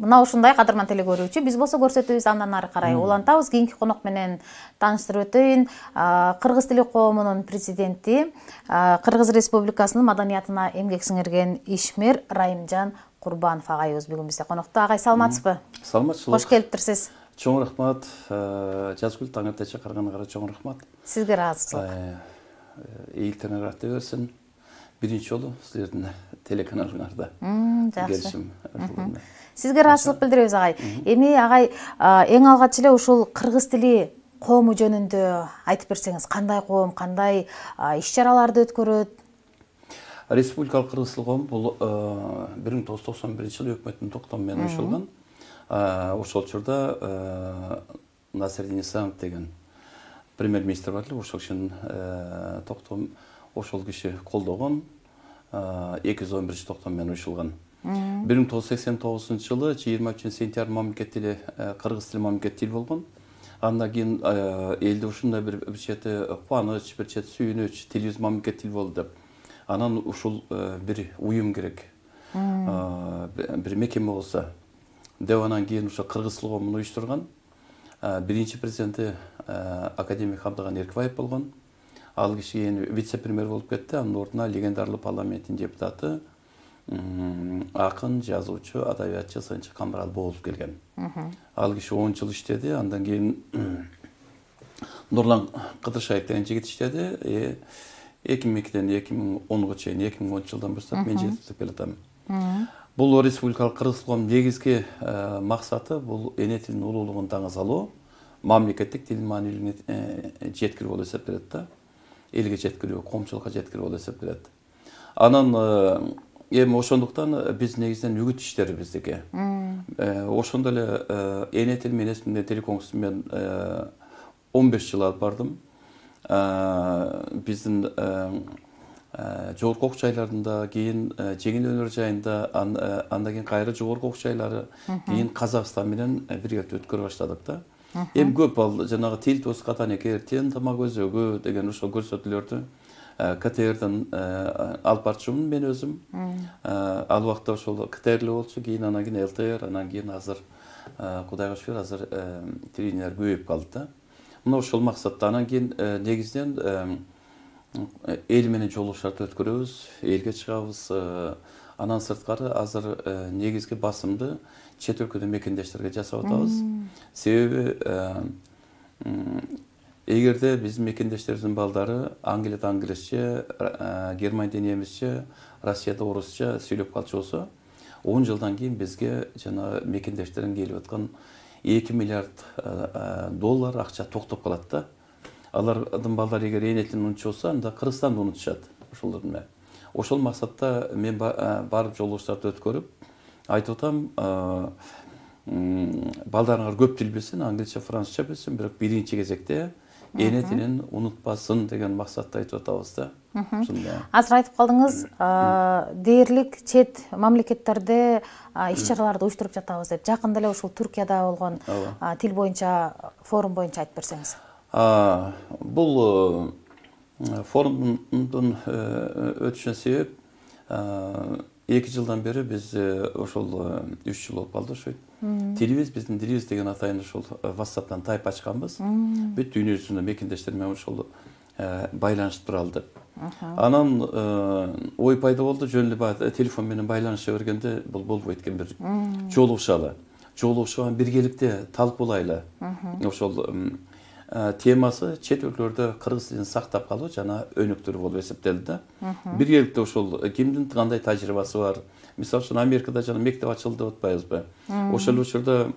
Мына ушундай кадырман теле көрүүчү, биз болсо көрсөтөбүз андан ары карай улантабыз. Кийинки конок менен тааныштырып өтөйүн. Кыргыз тили коомунун президенти, Кыргыз Республикасынын маданиятына эмгек сиңирген ишмер Райымжан Курбанов агайыбыз бүгүн бизде конокто. Агай, саламатсызбы? Саламатчылык. Кош келиптирсиз. Чоң рахмат. Жазгүл таң эртече караганыңарга чоң рахмат. Сизге ыраазычылык. Ийгилтериңер арта берсин. Биринчи жолу силердин телеканалыңарда келишим. Сизге ыраазычылык билдиребиз, агай. Эми агай, эң алгач эле ушул кыргыз тили коому жөнүндө айтып берсеңиз, кандай коом, кандай иш-чараларды өткөрөт? Республикалык кыргыз тили коому бул 1991-жылы өкмөттүн токтому менен учурулган. Ошол учурда Насирдин Исламов деген премьер-министр бар эле, ошол кишинин токтом ошол киши колдогон 211 токтом менен учурулган. 1989-жылы 23-сентябрь мамлекет тили кыргыз тили мамлекет тил болгон. Андан кийин элде ушундай бир чети кубаныч, бир чети сүйүнүч, тилибиз мамлекет тил болду деп. Анан ушул бир уюм керек. Бир мекеме болсо деп анан кийин ошо кыргыз тили коомун уюштурган. Биринчи президенти академик Абдыган Эркибаев болгон. Ал киши кийин вице-премьер болуп кетти. Анын ордуна легендарлуу парламенттин депутаты, акын, жазуучу, адабиятчы Сынчы Камбарал болуп келген. Ал киши 10 жыл иштеди. Андан кийин Нурлан Кыдыршаев деген жигит иштеди. 2002-ден 2010-га чейин, 2010 жылдан баштап мен жетиштеп келатам. Бул республикалык кыргыз тили коомунун негизги максаты бул эне тилдин улуулугун даңа салуу, мамлекеттик тил маанилигин жеткирүү болуп эсептелет да. Элге жеткирүү, коомчулукка жеткирүү болуп эсептелет. Анан эми ошондуктан биз негизинен үгүт иштери биздики. Ошондо эле эне тил менен телекомсту мен 15 жыл алып бардым. Биздин жогорку окуу жайларында, кийин жеңил өнөр жайында, андан кийин кайра жогорку окуу жайлары, кийин Казакстан менен биргеликте өткөрө баштадык да. Эми көп ал жанагы тил тоз катанекер, тен тамак өзөгү деген ошол көрсөтүүлөрдү КТРден алып барчумун мен өзүм. Ал убакта ошол КТР болчу, кийин анан кийин ЛТР, анан кийин азыр Кудайга шүгүр азыр телевидениелер көбөйүп калды да. Мына ошол максатта анан кийин негизинен эл менен жолугушууларды өткөрөбүз, элге чыгабыз. Анан сырткары азыр негизги басымды чет өлкөдө мекендештерге жасап атабыз. Себеби эгерде биздин мекендештерибиздин балдары Англияда англисче, Германияда немисче, Россияда орусча сүйлөп калчу болсо, 10 жылдан кийин бизге жана мекендештерден келип аткан 2 миллиард доллар акча токтоп калат да. Алардын балдары эгер эне тилин унутчу болсо, анда Кыргызстанды унутушат. Ошол максатта мен барып жолугушууларды өткөрүп, айтып атам, балдарыңар көп тил билсин, англисче, французча билсин, бирок биринчи кезекте эне тилин унутпасын деген максатта айтып атабыз да. Азыр айтып калдыңыз, дээрлик чет мамлекеттерде иш-чараларды уюштуруп жатабыз деп. Жакында эле ушул Түркияда болгон тил боюнча форум боюнча айтып берсеңиз. Бул форумдун өтүшүнө себеп 2 жылдан бери биз ошол 3 жыл болуп калды ошо. Тилибиз, биздин тилибиз деген атайын ошол WhatsApp'тан тайп ачканбыз. Бүт дүйнө жүзүндө мекендештер менен ошол байланышып туралы деп. Анан ой пайда болду, жөн эле телефон менен байланыша бергенде бул болбойт экен, бир жолугушалы. Жолугушуп биргеликте талкуулайлы. Ошол темасы чет өлкөлөрдө кыргыз тилин сактап калуу жана өнүктүрүү болуп эсептелди да. Биргеликте ошол кимдин кандай тажрыйбасы бар. Мисалы үчүн Америкада жана мектеп ачылды деп атпайбызбы? Ошол учурда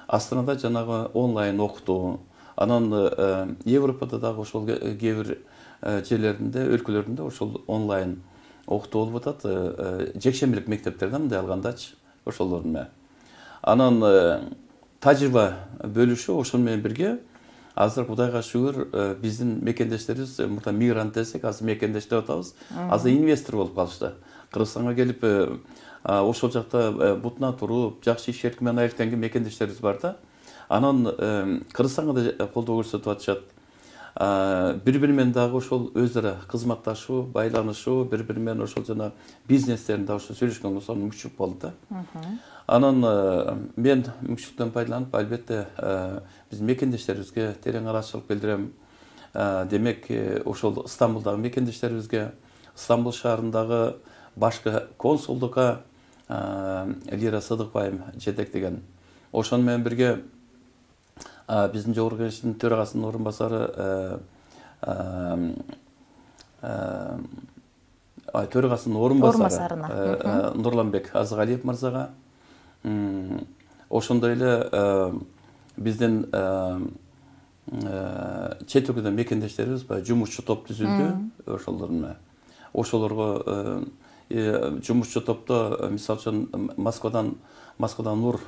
Астанада жанагы онлайн окутуу, анан Европада дагы ошол кээ бир жерлеринде, өлкөлөрүндө ошол онлайн окутуу болуп атат. Жекшембилик мектептерде мындай алгандачы ошолордун менен. Анан тажрыйба бөлүшүү ошол менен бирге азыр Кудайга шүгүр биздин мекендештерибиз, мурда мигрант десек, азыр мекендеш деп атабыз. Азыр инвестор болуп калышты. Кыргызстанга келип, ошол жакта бутуна туруп, жакшы иш эркин менен айылтенген мекендештерибиз бар да. Анан Кыргызстанга да колдоо көрсөтүп атышат. бири-бири менен дагы ошол өзара кызматташуу, байланышуу, бири-бири менен ошол жана бизнестерин дагы ошо сүйлөшкөнгө сонун мүмкүнчүлүк болду да. Анан мен мүмкүнчүлүктөн пайдаланып, албетте биздин мекендештерибизге терең ыраазычылык билдирем. Демек, ошол Стамбулдагы мекендештерибизге, Стамбул шаарындагы башкы консулдукка Лира Сыдыкбайым жетектеген. Ошону менен бирге биздин жогорку кеңештин төрагасынын орун басары төрагасынын орун басары Нурланбек Азыгалиев мырзага, ошондой эле биздин чет өлкөдөн мекендештерибиз жумушчу топ түзүлдү. Ошолорго жумушчу топто мисалы үчүн Москвадан Нур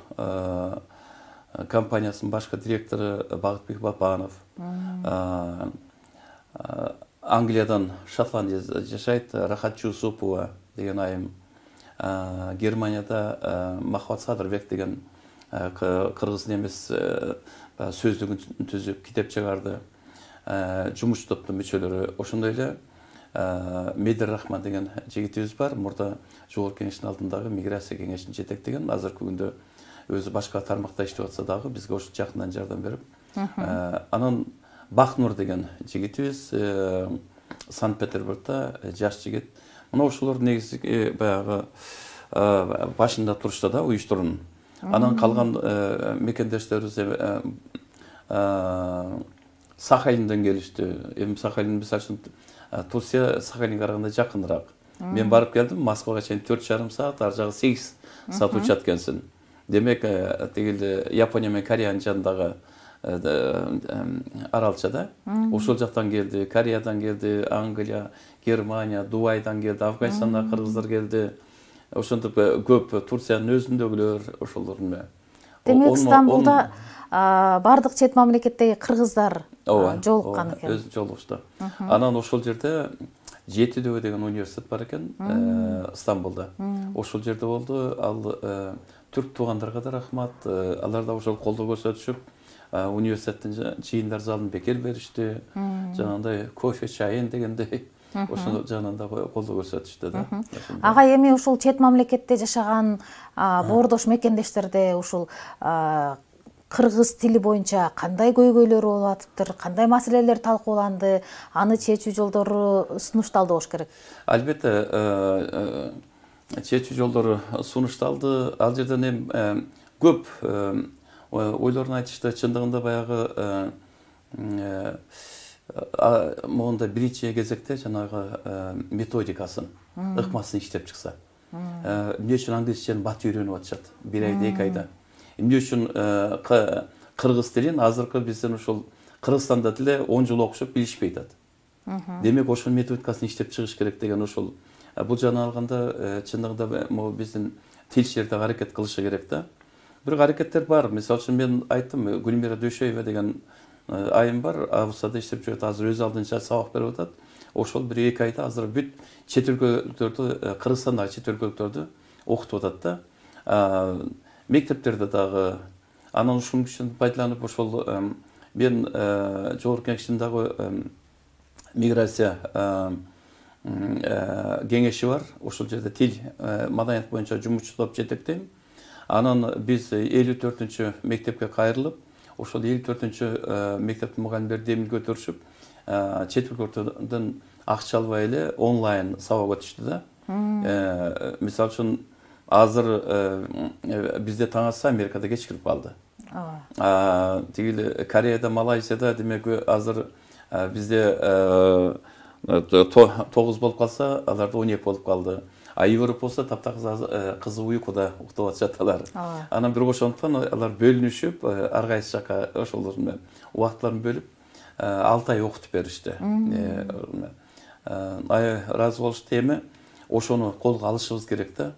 компаниясынын башкы директору Багытбек Бапанов, Англиядан Шотландияда жашайт Рахат Жусупова деген айым, Германияда Махват Садырбек деген кыргыз немес сөздүгүн түзүп китеп чыгарды. Жумуш топтун мүчөлөрү. Ошондой эле Медер Рахман деген жигитибиз бар. Мурда жогорку кеңештин алдындагы миграция кеңешин жетектеген. Азыркы күндө өзү башка тармакта иштеп атса дагы бизге ошо жакындан жардам берип. Анан Бакнур деген жигитибиз Санкт-Петербургда жаш жигит. Мына ошолор негизи баягы башында турушта да уюштурунун. Анан калган мекендештерибиз Сахалинден келишти. Эми Сахалин мисалы үчүн Турция Сахалинге караганда жакыныраак. Мен барып келдим, Москвага чейин 4,5 саат, ар жагы 8 саат учат экенсин. Демек, тигил Япония менен Кореянын жанындагы аралча да. Ошол жактан келди, Кореядан келди, Англия, Германия, Дубайдан келди, Афганистанда кыргыздар келди. Ошентип көп Турциянын өзүндөгүлөр ошолор менен. Демек, Стамбулда бардык чет мамлекеттеги кыргыздар жолуккан экен. Өз жолугушту. Анан ошол жерде Жетидөө деген университет бар экен, Стамбулда. Ошол жерде болду. Ал түрк туугандарга да рахмат. Алар да ошол колдоо көрсөтүшүп, университеттин чыйындар залын бекер беришти. Жанагындай кофе, чайын дегендей. Ошол жагынан да колдоо көрсөтүштү да. Ага, эми ушул чет мамлекетте жашаган боордош мекендештерде ушул кыргыз тили боюнча кандай көйгөйлөр болуп атыптыр, кандай маселелер талкууланды, аны чечүү жолдору сунушталды болуш керек? Албетте, чечүү жолдору сунушталды. Ал жерден эми көп ойлорун айтышты. Чындыгында баягы монда биринчи кезекте жанагы методикасын, ыкмасын иштеп чыкса. Эмне үчүн англисчени бат үйрөнүп атышат? 1 айда, 2 айда. Эмне үчүн кыргыз тилин азыркы биздин ушул Кыргызстанда деле 10 жыл окушуп билишпей атат. Демек, ошол методикасын иштеп чыгыш керек деген ошол. Бул жана алганда чындыгында биздин тилчилер да аракет кылышы керек да. Бир аракеттер бар. Мисалы үчүн мен айттым, Гүлмира Дөшөева деген айым бар, Абусада иштеп жүрөт, азыр өз алдынча сабак берип атат. Ошол 1-2 айда азыр бүт чет өлкөлүктөрдү, Кыргызстандагы чет өлкөлүктөрдү окутуп атат да. Мектептерде дагы. Анан ушул мүмкүнчүлүктөн пайдаланып ошол мен жогорку кеңештин дагы миграция кеңеши бар. Ошол жерде тил, маданият боюнча жумушчу топ жетектейм. Анан биз 54-чү мектепке кайрылып, ошол 54-чү мектептин мугалимдери демил көтөрүшүп, чет өлкөлүктөрдөн акча албай эле онлайн сабак өтүштү да. Мисалы үчүн азыр бизде таң атса Америкада кечкирип калды. Тигил Кореяда, Малайзияда демек азыр бизде 9 болуп калса, аларда 12 болуп калды. Европа болсо таптакыр кызы уйкуда уктап атышат алар. Анан бирок ошондуктан алар бөлүнүшүп, ар кайсы жака ошолор менен убакытларын бөлүп 6 ай окутуп беришти. Ыраазы болушту. Эми ошону колго алышыбыз керек да.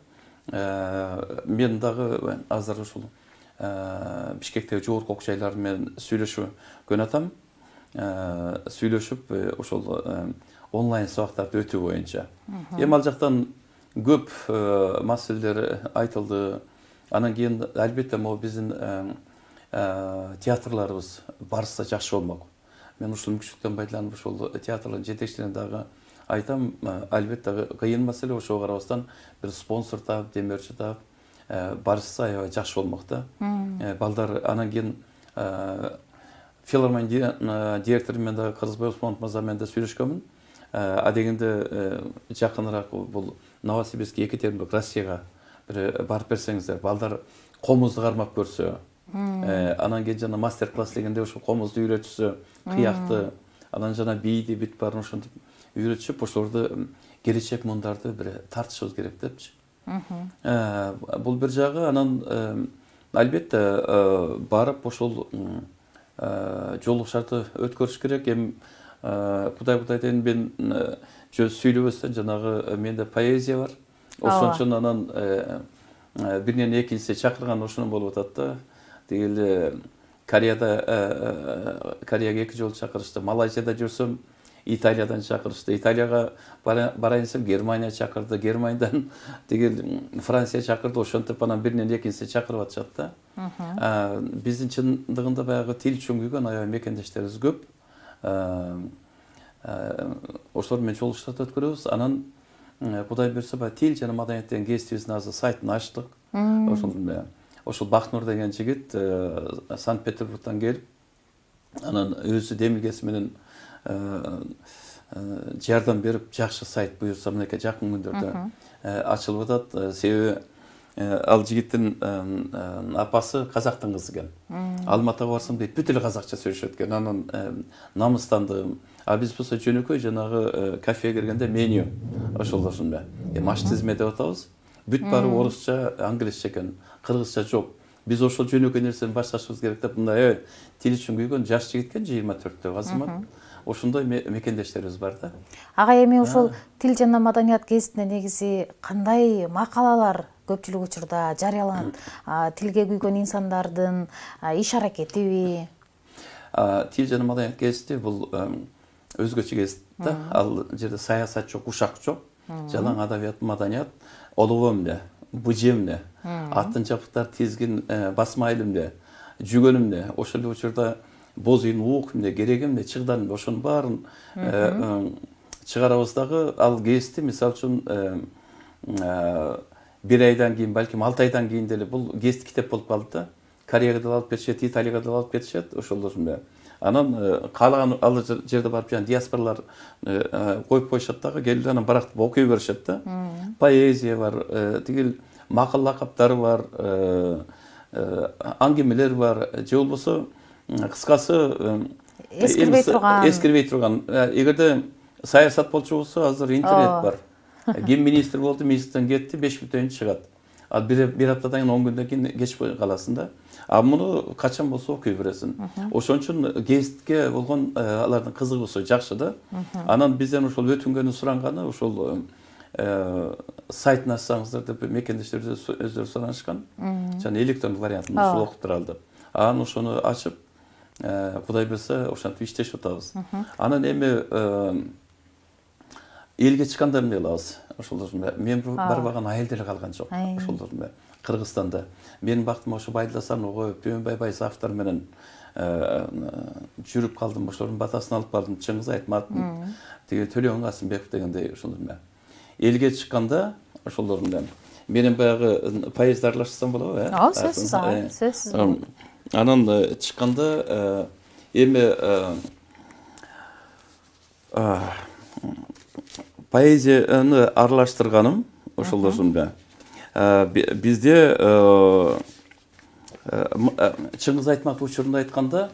Мен дагы азыр ушул Бишкектеги жогорку окуу жайлары менен сүйлөшкөн атам. Сүйлөшүп ошол онлайн сабактарды өтүү боюнча. Эми ал жактан көп маселелер айтылды. Анан кийин албетте биздин театрларыбыз барса жакшы болмок. мен ушул мүмкүнчүлүктөн пайдаланып ошол театрлардын жетекчилерине дагы айтам, албетте кыйын маселе, ошого карабастан бир спонсор таап, демөөрчү таап барышса аябай жакшы болмок да. Балдар анан кийин филармония директору менен дагы Кыргызбай Осмонов мырза менен да сүйлөшкөнмүн. Адегенде жакыныраак бул Новосибирск, Екатеринбург, Россияга бир барып берсеңиздер, балдар комузду кармап көрсө, анан кийин жана мастер-класс дегенде ошо комузду үйрөтүшсө, кыякты, анан жана бийди бүт баарын ошентип үйрөтүшүп, ошолорду келечек мундарды бир тартышыбыз керек депчи. Бул бир жагы. Анан албетте барып ошол жолугушарды өткөрүш керек. Эми Кудай дейин, мен сүйлөбөстөн жанагы менде поэзия бар. Ошон үчүн анан биринен экинчиси чакырган ошондон болуп атат да. Тигил Кореяга 2 жолу чакырышты. Малайзияда жүрсөм, Италиядан чакырышты. Италияга барайын десем, Германия чакырды. Германиядан тигил Франция чакырды. Ошентип анан биринен экинчиси чакырып атышат да. Биздин чындыгында баягы тил чөңгүйгөн аябай мекендештерибиз көп. Ошолор менен жолугушууларды өткөрөбүз. Анан Кудай буйрса, тил жана маданият деген гезитибиздин азыр сайтын ачтык. Ошол Бакнур деген жигит Санкт-Петербургдан келип, анан өзү демилгеси менен жардам берип, жакшы сайт буйрса мынакей жакын күндөрдө ачылып атат. Себеби ал жигиттин апасы казактын кызы экен. Алматыга барсам дейт, бүт эле казакча сүйлөшөт экен. Анан намыстандым. Биз болсо жөнөкөй жанагы кафеге киргенде меню ошол ошондо. Маш тизме деп атабыз. Бүт баары орусча, англисче экен, кыргызча жок. Биз ошол жөнөкөй нерсени башташыбыз керек деп, мындай тил үчүн күйгөн жаш жигит экен, 24-тө азамат. Ошондой мекендештерибиз бар да. Ага, эми ошол тил жана маданият гезитинде негизи кандай макалалар көпчүлүк учурда жарыяланат? Тилге күйгөн инсандардын иш аракетиби? Тил жана маданият гезити бул өзгөчө гезит да. Ал жерде саясат жок, ушак жок. Жалаң адабият, маданият, олугу эмне, быжы эмне, аттын жапыктар тизгин басма илимде, жүгөн эмне, ошол эле учурда боз үйүн уук эмне, керек эмне, чыгдан эмне, ошонун баарын чыгарабыз дагы. Ал гезитти мисалы үчүн 1 айдан кийин, балким 6 айдан кийин деле бул гезит китеп болуп калды да. Кореяга да алып кетишет, Италияга да алып кетишет, ошол ошондой. Анан каалаган ал жерде барып жана диаспоралар коюп коюшат дагы, келип анан барактап окуй беришет да. Поэзия бар, тигил макал лакаптар бар, аңгемелер бар, же болбосо кыскасы эскирбей турган. Эгерде саясат болчу болсо, азыр интернет бар. Ким министр болду, министрден кетти, 5 бүтөйүн чыгат. Ал бир аптадан кийин 10 күндөн кийин кеч каласың да. Муну качан болсо окуй бересиң. Ошон үчүн гезитке болгон алардын кызыгуусу жакшы да. Анан бизден ошол өтүнгөнү суранганы, ошол сайтын ачсаңыздар деп мекендештерибиз өздөрү суранышкан. Жана электрондук вариантын ошол окуп туралы деп. Анан ошону ачып, Кудай берсе, ошентип иштешип атабыз. Анан эми элге чыкканда эмне кылабыз? Ошолдордун мен барбаган айыл деле калган жок. Ошолдордун Кыргызстанда. Менин бактым ошо Байдыласарны коюп, Төөнбай Байсаевтар менен жүрүп калдым. Ошолордун батасын алып бардым. Чыңгыз Айтматовдун, тиги Төлөн Касымбеков дегендей ошондой. Элге чыкканда ошолордун менен баягы поездди аралашсам болобу, сөзсүз. Анан чыкканда эми поэзияны аралаштырганым ошолдордун. Бизде Чыңгыз Айтматов учурунда айтканда,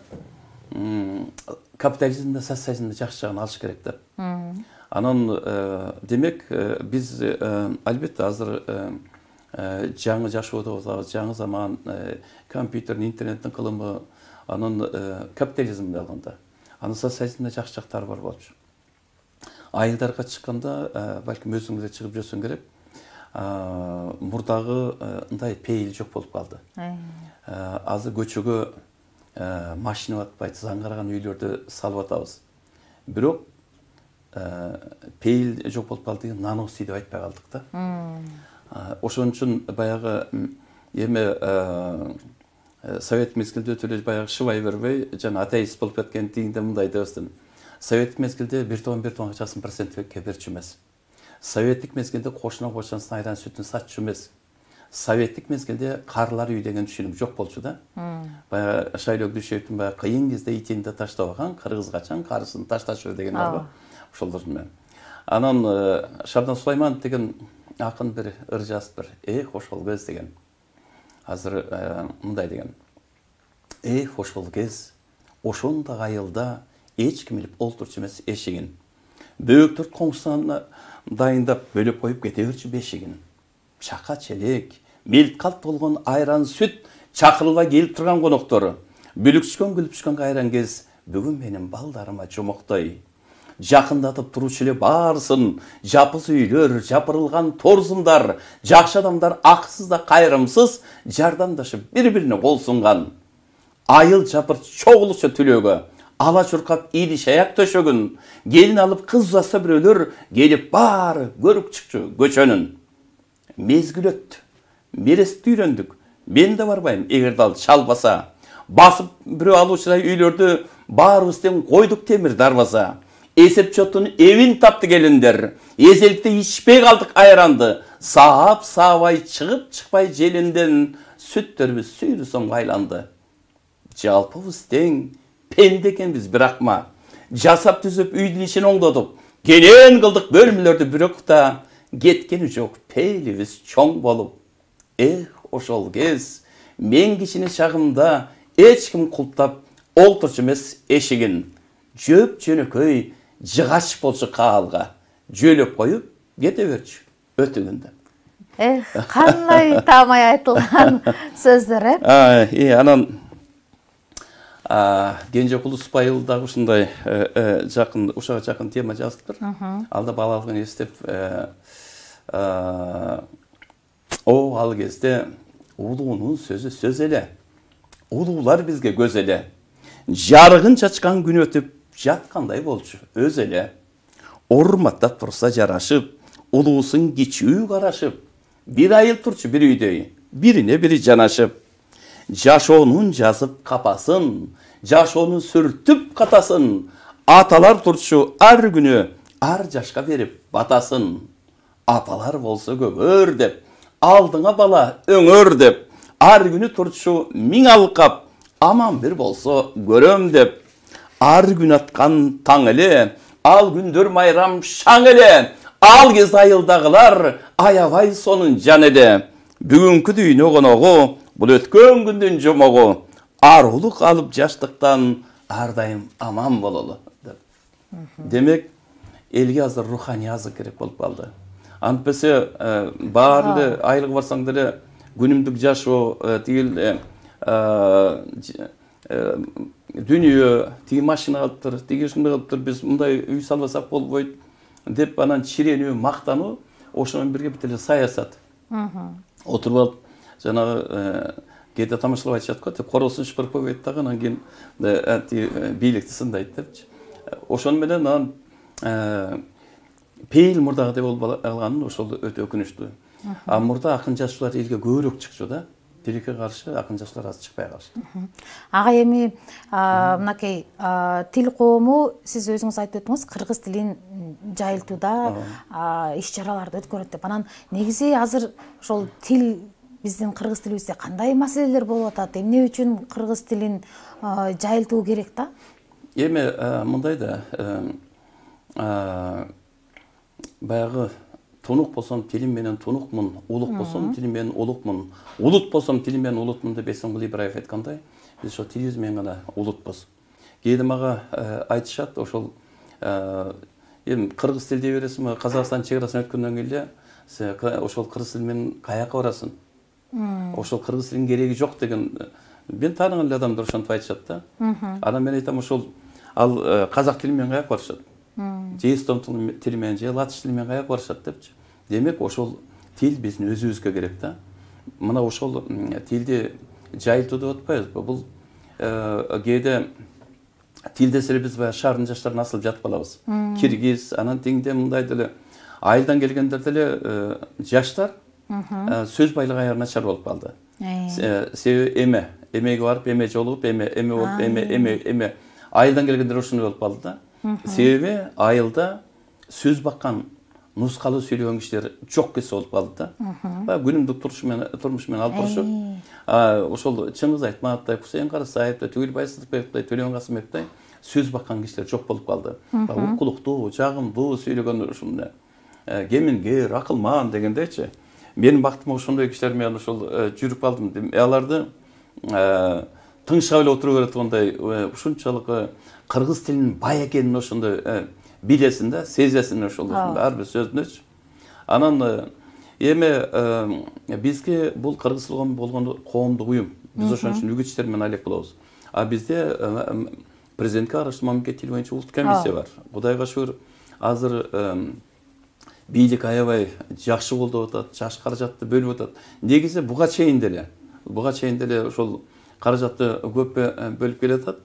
капитализмде социализмде жакшы жагын алыш керек деп. Анан демек биз албетте азыр жаңы жашоодо атабыз, жаңы заман, компьютердин, интернеттин кылымы, анын капитализмди алганда, анын социализмде жакшы жактары бар болчу. Айылдарга чыкканда, балким өзүңүз да чыгып жүрсөң керек, мурдагы мындай пейил жок болуп калды. Азыр көчөгө машина батпайт, заңгарган үйлөрдү салып атабыз. Бирок пейил жок болуп калды деген наносий деп айтпай калдык да. Ошон үчүн баягы эми Совет мезгилде өтө эле баягы шыбай бербей, жана атеист болуп кеткен дегенде мындай дебестин. Советтик мезгилде бир тон акчасын процентке берчү эмес. Советтик мезгилде кошунан айран сүтүн сатчу эмес. Советтик мезгилде карылар үй деген түшүнүк жок болчу да. Баягы Шайлок Дүйшөевдин баягы кыйын кезде итин да таштабаган, кыргыз качан карысын ташташы деген бар. Ошолдор менен. Анан Шабдан Сулайманов деген акын бир ыр жазып бир, ошол кез деген. Азыр мындай деген. Ошол кез, ошондо айылда эч ким билип олтурчу эмес эшигин. Бөөктөр коңсуна дайындап бөлөп коюп кете берчү бешигин. Чака челек, мелт калт болгон айран сүт чакырылбай келип турган коноктору. Бүлүкчүкөн күлүп түшкөн айран кез бүгүн менин балдарыма жомоктой. Жакындатып туручу эле баарысын, жапыз үйлөр, жапырылган торзундар, жакшы адамдар акысыз да кайрымсыз жардамдашып бири-бирине кол сунган. Айыл жапыр чогулукча түлөгө, ала чуркап ийдиш аяк төшөгүн, келин алып кыз uzatsa бирөөлөр келип баары көрүп чыкчу көчөнүн. Мезгил өттү, мерести үйрөндүк. Мен да барбайм, эгерде ал чалбаса. Басып бирөө алуучудай үйлөрдү баарыбыз тең койдук темир дарбаса. Эсеп чотун эвин тапты келиндер. Эзеликте ичпей калдык айранды. Саап саабай чыгып чыкпай желинден сүттөрүбүз сүйрү соңго айланды. Жалпыбыз тең, пенде экенбиз биракма. Жасап түзүп үйдүн ишин оңдодук. Кенен кылдык бөлмөлөрдү бирокта, кеткени жок пейлибиз чоң болуп. Ошол кез мен кичине чагымда эч ким култап олтурчу эмес эшигин. Жөп жөнөкөй жыгач болчу каалга. Жөлөп коюп кете берчү өтүгүндө. Кандай таамай айтылган сөздөр, Анан Кенжекул Усбайыл дагы ушундай жакын, ушага жакын тема жазыптыр. Алда балалыгын эстеп, ал кезде улуунун сөзү сөз эле. Улуулар бизге көз эле. Жарыгын чачкан күн өтүп, жаткандай болчу өз эле. Урматтап турса жарашып, улуусын кичүү карашып, бир айыл турчу бир үйдөй, бирине бири жанашып. Жашоонун жазып капасын, жашоонун сүртүп катасын, аталар турчу ар күнү ар жашка берип батасын. Апалар болсо көгөр деп, алдыңа бала өңөр деп, ар күнү турчу миң алкап, аман бир болсо көрөм деп. Ар күн аткан таң эле, ал күндөр майрам шаң эле, ал кез айылдагылар аябай сонун жан эле. Бүгүнкү дүйнө коногу, бул өткөн күндүн жомогу, арулук алып жаштыктан ар дайым аман бололу деп. Демек, элге азыр руханий азык керек болуп калды. Антпесе баары айлык барсаң деле күнүмдүк жашоо тигил дүнүйө, тиги машина калыптыр, тиги ушундай калыптыр, биз мындай үй салбасак болбойт деп анан чиренүү, мактануу, ошо менен бирге бит эле саясат. Отуруп алып, жанагы кээде тамашалап айтышат го, короосун шыпырып койбойт дагы, анан кийин бийликти сындайт депчи. Ошону менен анан пейил мурдагыдай болуп алганын ошол өтө өкүнүчтүү. Мурда акын жазуучулар элге көбүрөөк чыкчу да. Тилекке каршы акын жазуучулар аз чыкпай калышты. Ага эми мынакей тил коому, сиз өзүңүз айтып өттүңүз, кыргыз тилин жайылтууда иш чараларды өткөрөт деп. Анан негизи азыр ошол тил биздин кыргыз тилибизде кандай маселелер болуп атат? Эмне үчүн кыргыз тилин жайылтуу керек да? Эми мындай да, баягы тунук болсом тилим менен тунукмун, улук болсом тилим менен улукмун, улут болсом тилим менен улутмун деп Эсенгул Ибраев айткандай, биз ошо тилибиз менен гана улутпуз. Кээде мага айтышат, ошол эми кыргыз тил дей бересиңби, Казакстан чек арасын өткөндөн кийин ошол кыргыз тил менен каяка барасың? Ошол кыргыз тилинин кереги жок деген мен тааныган эле адамдар ошентип айтышат да. Анан мен айтам, ошол ал казак тили менен каяка барышат? Же эстон тили менен, же латыш тили менен каяка барышат депчи. Демек ошол тил биздин өзүбүзгө керек да. Мына ошол тилди жайылтуу деп атпайбызбы? Бул кээде тил десе биз баягы шаардын жаштарын асылып жатып калабыз. Киргиз, анан теңде мындай деле айылдан келгендер деле жаштар сөз байлыгы аябай начар болуп калды. Себеби эмеге барып, эме жолугуп, эме болуп, эме айылдан келгендер ушундай болуп калды да. Себеби айылда сөз баккан, нускалуу сүйлөгөн кишилер жок кесе болуп калды да. Күнүмдүк турмуш менен алып турушуп, ошол Чыңгыз Айтматовдай, Хусейин Карасаевдай, Түгел Байсыздыкбековдай, Төлөн Касымбековдай сөз баккан кишилер жок болуп калды. Укулуктуу, жагымдуу сүйлөгөн ушундай кемингер, акылман дегендейчи. Менин бактыма ошондой кишилер менен ошол жүрүп калдым. Аларды тыңшап эле отура бере тургандай ушунчалык кыргыз тилинин бай экенин ошондой билесин да, сезесин ошол ар бир сөзүнөчү. Анан эми бизге бул кыргыз тили болгондо коомдук уюм. Биз ошон үчүн үгүт иштери менен алек болобуз. Бизде президентке караштуу мамлекет тили боюнча улуттук комиссия бар. Кудайга шүгүр, азыр бийлик аябай жакшы колдоп атат, жаш каражатты бөлүп атат. Негизи буга чейин деле ошол каражатты көп бөлүп келатат.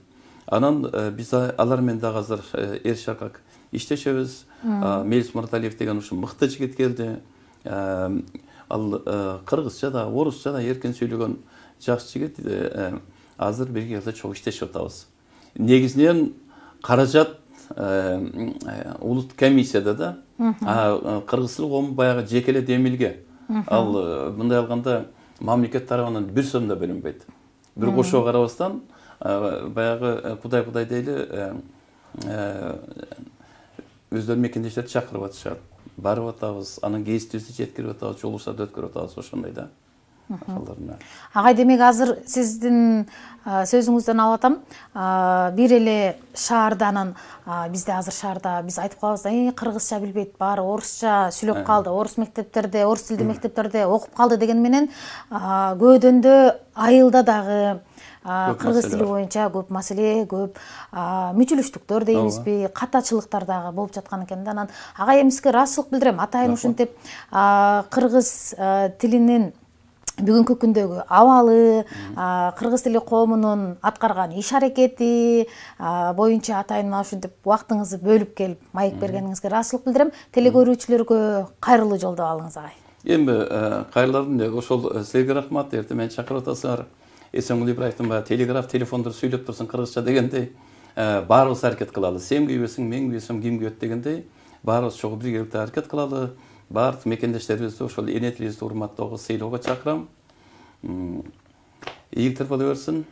Анан биз алар менен дагы азыр эр-шакак иштешебиз. Мелис Мурталиев деген ушул мыкты жигит келди. Ал кыргызча да, орусча да эркин сүйлөгөн жакшы жигит. Азыр бирге эле чогуу иштешип атабыз. Негизинен каражат улуттук комиссияда да кыргыз тили коому баягы жекеле демилге. Ал мындай алганда мамлекет тарабынан бир сом да бөлүнбөйт. Бир кошо карабастан баягы кудай дейли өздөрү мекендештерди чакырып атышат. Барып атабыз, анан кесиптибизди жеткирип атабыз, жолугушарды өткөрүп атабыз ошондой да. Агай, демек азыр сиздин сөзүңүздөн алып атам, бир эле шаарда, анан бизде азыр шаарда биз айтып калабыз, кыргызча билбейт, баары орусча сүйлөп калды, орус мектептерде, орус тилдүү мектептерде окуп калды деген менен көөдөндө айылда дагы кыргыз тили боюнча көп маселе, көп мүчүлүштүктөр дейбизби, катачылыктар дагы болуп жаткан экен да. Анан агай, эми сизге ыраазычылык билдирем, атайын ушинтип кыргыз тилинин бүгүнкү күндөгү абалы, кыргыз тили коомунун аткарган иш аракети боюнча атайын ушинтип убактыңызды бөлүп келип майк бергениңизге ыраазычылык билдирем. Теле көрүүчүлөргө кайрылуу жолдоп алыңыз агай. Эми кайрылардым, ошол силерге рахмат. Эртең мени чакырып атасыңар. Эсенгул Ибраевдин баягы телеграф телефондор сүйлөп турсун кыргызча дегендей, баарыбыз аракет кылалы. Сен күйбөсүң, мен күйбөсөм, ким күйөт дегендей, баарыбыз чогуу биргеликте аракет кылалы. Баардык мекендештерибизди ошол эне тилибизди урматтоого, сыйлоого чакырам. Ийгиликтер боло берсин.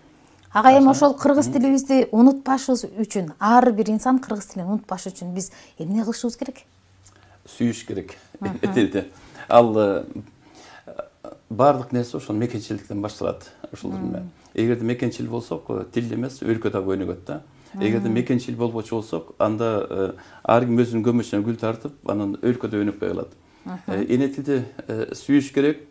Агай, эми ошол кыргыз тилибизди унутпашыбыз үчүн, ар бир инсан кыргыз тилин унутпаш үчүн биз эмне кылышыбыз керек? Сүйүш керек. Ал баардык нерсе ошол мекенчиликтен башталат. Эгерде мекенчил болсок, тил эмес, өлкө да өнүгөт да. Эгерде мекенчил болбочу болсок, анда ар ким өзүнүн көмөчүнө гүл тартып, анан өлкө да өнүкпөй калат. Эне тилди сүйүш керек.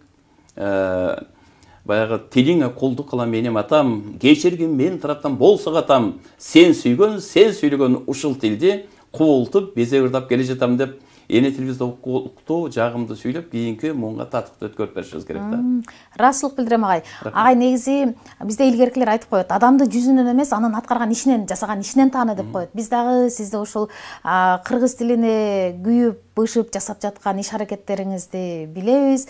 Баягы тилиңе кулдук кылам менем атам, кечиргин мен тараптан болсо атам, сен сүйгөн, сен сүйлөгөн ушул тилди кубултуп, безе ырдап келе жатам деп, эне тилибизди укуктуу, жагымдуу сүйлөп, кийинки муунга татыктуу өткөрүп беришибиз керек да. Ыраазычылык билдирем агай. Агай, негизи бизде илгеркилер айтып коет, адамды жүзүнөн эмес, анын аткарган ишинен, жасаган ишинен тааны деп коет. Биз дагы сизди ушул кыргыз тилине күйүп, бышып жасап жаткан иш аракеттериңизди билебиз.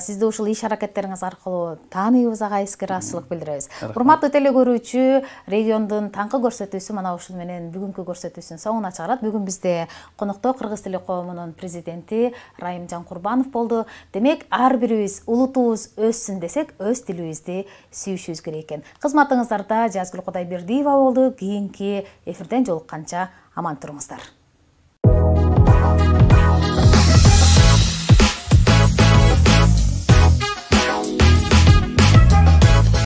Сизди ушул иш аракеттериңиз аркылуу тааныйбыз агай, сизге ыраазычылык билдиребиз. Урматтуу теле көрүүчү, региондун таңкы көрсөтүүсү мына ушул менен бүгүнкү көрсөтүүсүн соңуна чыгарат. Бүгүн бизде конокто кыргыз тили коомунун президенти Райымжан Курбанов болду. Демек, ар бирибиз улутубуз өссүн десек, өз тилибизди сүйүшүбүз керек экен. Кызматыңыздарда Жазгүл Кудайбердиева болду. Кийинки эфирден жолукканча аман туруңуздар.